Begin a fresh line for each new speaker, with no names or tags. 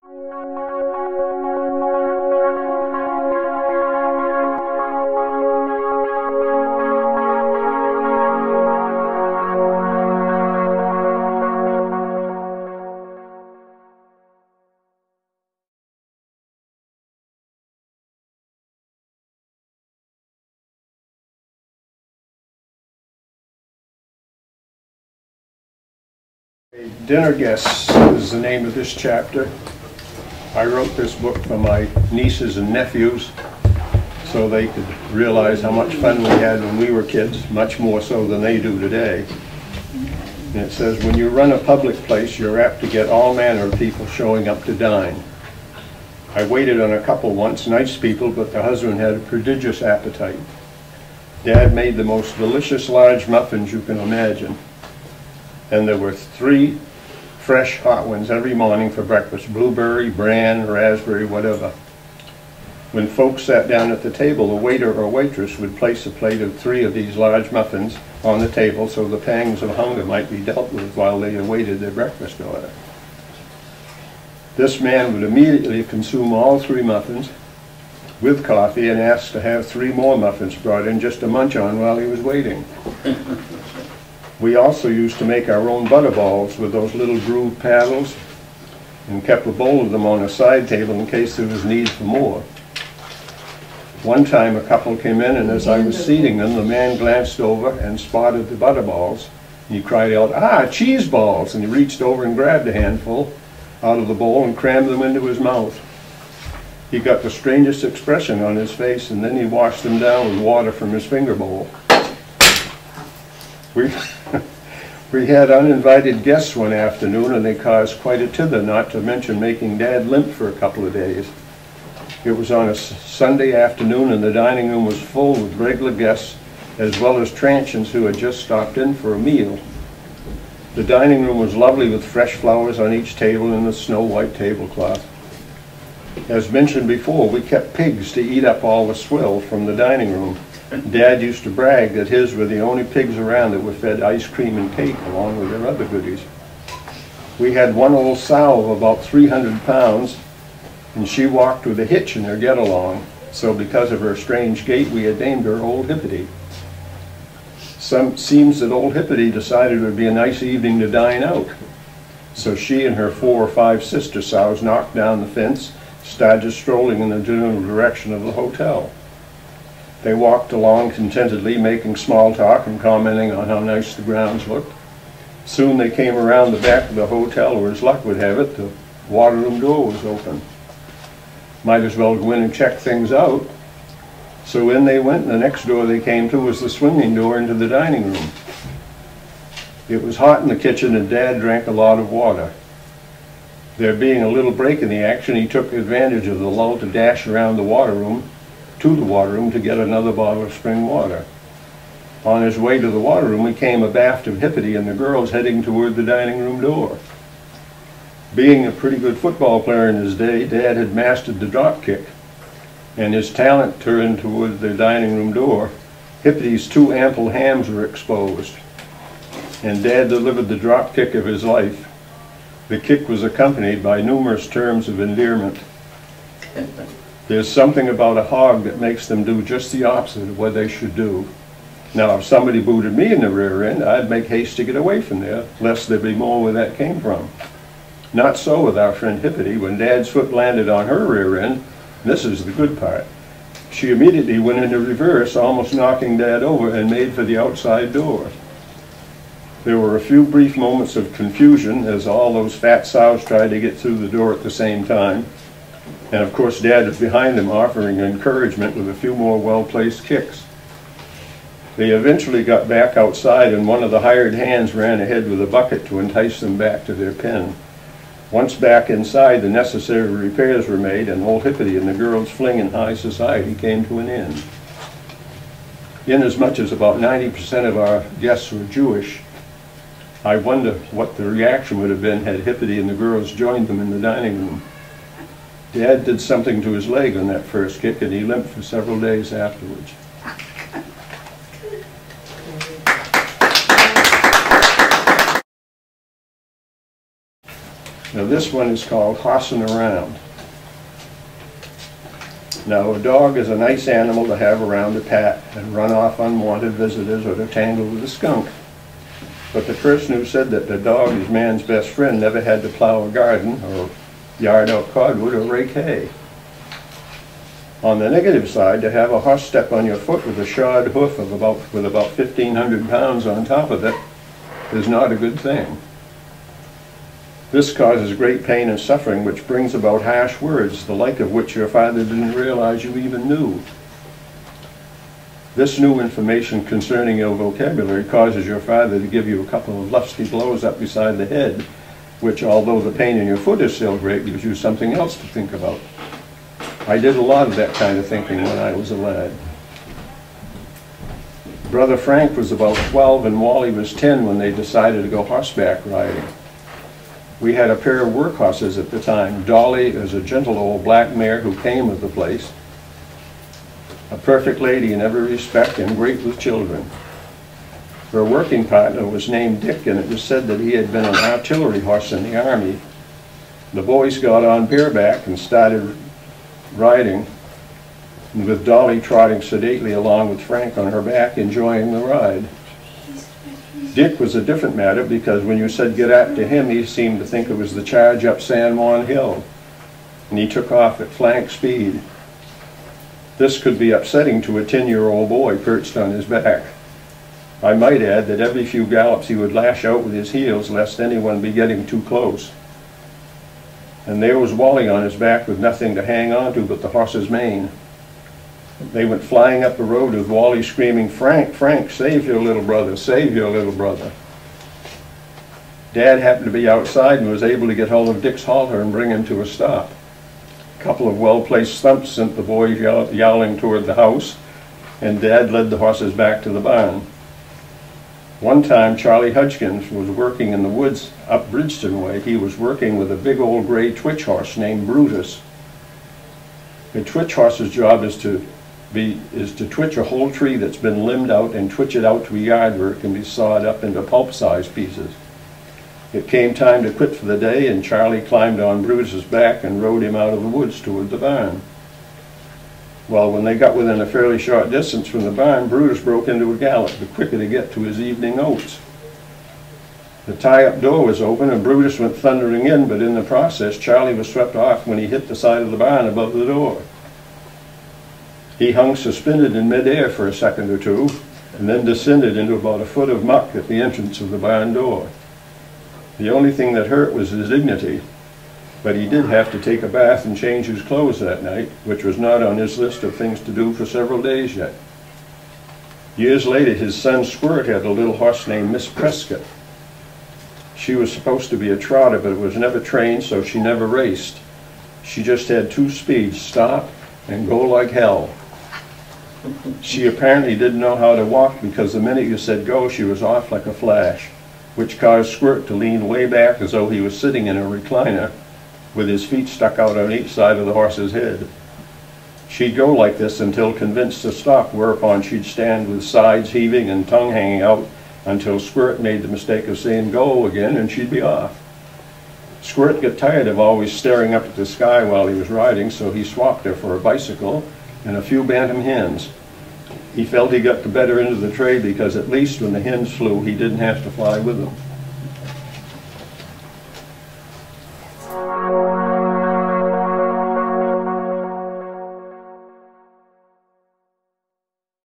Dinner Guests is the name of this chapter. I wrote this book for my nieces and nephews so they could realize how much fun we had when we were kids, much more so than they do today. And it says, when you run a public place, you're apt to get all manner of people showing up to dine. I waited on a couple once, nice people, but the husband had a prodigious appetite. Dad made the most delicious large muffins you can imagine. And there were 3 fresh hot ones every morning for breakfast, blueberry, bran, raspberry, whatever. When folks sat down at the table, a waiter or waitress would place a plate of 3 of these large muffins on the table so the pangs of hunger might be dealt with while they awaited their breakfast order. This man would immediately consume all 3 muffins with coffee and ask to have 3 more muffins brought in just to munch on while he was waiting. We also used to make our own butterballs with those little grooved paddles and kept a bowl of them on a side table in case there was need for more. One time a couple came in, and as I was seating them, the man glanced over and spotted the butterballs. He cried out, "Ah, cheese balls!" and he reached over and grabbed a handful out of the bowl and crammed them into his mouth. He got the strangest expression on his face, and then he washed them down with water from his finger bowl. We had uninvited guests one afternoon, and they caused quite a tither, not to mention making Dad limp for a couple of days. It was on a Sunday afternoon, and the dining room was full with regular guests, as well as transients who had just stopped in for a meal. The dining room was lovely with fresh flowers on each table and a snow-white tablecloth. As mentioned before, we kept pigs to eat up all the swill from the dining room. Dad used to brag that his were the only pigs around that were fed ice cream and cake along with their other goodies. We had one old sow of about 300 pounds, and she walked with a hitch in her get-along, so because of her strange gait, we had named her Old Hippity. Seems that Old Hippity decided it would be a nice evening to dine out, so she and her 4 or 5 sister sows knocked down the fence, started strolling in the general direction of the hotel. They walked along contentedly, making small talk and commenting on how nice the grounds looked. Soon they came around the back of the hotel, where, as luck would have it, the water room door was open. Might as well go in and check things out. So in they went, and the next door they came to was the swinging door into the dining room. It was hot in the kitchen, and Dad drank a lot of water. There being a little break in the action, he took advantage of the lull to dash around the water room to get another bottle of spring water. On his way to the water room, he came abaft of Hippity and the girls heading toward the dining room door. Being a pretty good football player in his day, Dad had mastered the drop kick, and his talent turned toward the dining room door. Hippity's 2 ample hams were exposed, and Dad delivered the drop kick of his life. The kick was accompanied by numerous terms of endearment. There's something about a hog that makes them do just the opposite of what they should do. Now, if somebody booted me in the rear end, I'd make haste to get away from there, lest there be more where that came from. Not so with our friend Hippity. When Dad's foot landed on her rear end, this is the good part, she immediately went into reverse, almost knocking Dad over, and made for the outside door. There were a few brief moments of confusion as all those fat sows tried to get through the door at the same time. And of course Dad was behind them, offering encouragement with a few more well-placed kicks. They eventually got back outside, and one of the hired hands ran ahead with a bucket to entice them back to their pen. Once back inside, the necessary repairs were made, and Old Hippity and the girls' fling in high society came to an end. Inasmuch as about 90% of our guests were Jewish, I wonder what the reaction would have been had Hippity and the girls joined them in the dining room. Dad did something to his leg on that first kick, and he limped for several days afterwards. Now this one is called Hossing Around. Now a dog is a nice animal to have around to pat and run off unwanted visitors or to tangle with a skunk. But the person who said that the dog is man's best friend never had to plow a garden or yard out cordwood or rake hay. On the negative side, to have a horse step on your foot with a shod hoof of about 1,500 pounds on top of it is not a good thing. This causes great pain and suffering, which brings about harsh words, the like of which your father didn't realize you even knew. This new information concerning your vocabulary causes your father to give you a couple of lusty blows up beside the head, which, although the pain in your foot is still great, gives you something else to think about. I did a lot of that kind of thinking when I was a lad. Brother Frank was about 12 and Wally was 10 when they decided to go horseback riding. We had a pair of work horses at the time. Dolly is a gentle old black mare who came with the place. A perfect lady in every respect and great with children. Her working partner was named Dick, and it was said that he had been an artillery horse in the Army. The boys got on bareback and started riding, with Dolly trotting sedately along with Frank on her back, enjoying the ride. Dick was a different matter, because when you said get after him, he seemed to think it was the charge up San Juan Hill, and he took off at flank speed. This could be upsetting to a 10-year-old boy perched on his back. I might add that every few gallops he would lash out with his heels lest anyone be getting too close. And there was Wally on his back with nothing to hang on to but the horse's mane. They went flying up the road with Wally screaming, "Frank, Frank, save your little brother, save your little brother." Dad happened to be outside and was able to get hold of Dick's halter and bring him to a stop. A couple of well-placed thumps sent the boys yowling toward the house, and Dad led the horses back to the barn. One time Charlie Hudgens was working in the woods up Bridgeton way. He was working with a big old gray twitch horse named Brutus. A twitch horse's job is to twitch a whole tree that's been limbed out and twitch it out to a yard where it can be sawed up into pulp-sized pieces. It came time to quit for the day, and Charlie climbed on Brutus's back and rode him out of the woods toward the barn. Well, when they got within a fairly short distance from the barn, Brutus broke into a gallop, the quicker to get to his evening oats. The tie-up door was open, and Brutus went thundering in, but in the process, Charlie was swept off when he hit the side of the barn above the door. He hung suspended in midair for a second or two, and then descended into about a foot of muck at the entrance of the barn door. The only thing that hurt was his dignity, but he did have to take a bath and change his clothes that night, which was not on his list of things to do for several days yet. Years later, his son Squirt had a little horse named Miss Prescott. She was supposed to be a trotter, but was never trained, so she never raced. She just had two speeds, stop and go like hell. She apparently didn't know how to walk, because the minute you said go, she was off like a flash, which caused Squirt to lean way back as though he was sitting in a recliner, with his feet stuck out on each side of the horse's head. She'd go like this until convinced to stop, whereupon she'd stand with sides heaving and tongue hanging out until Squirt made the mistake of saying go again, and she'd be off. Squirt got tired of always staring up at the sky while he was riding, so he swapped her for a bicycle and a few bantam hens. He felt he got the better end of the trade, because at least when the hens flew, he didn't have to fly with them.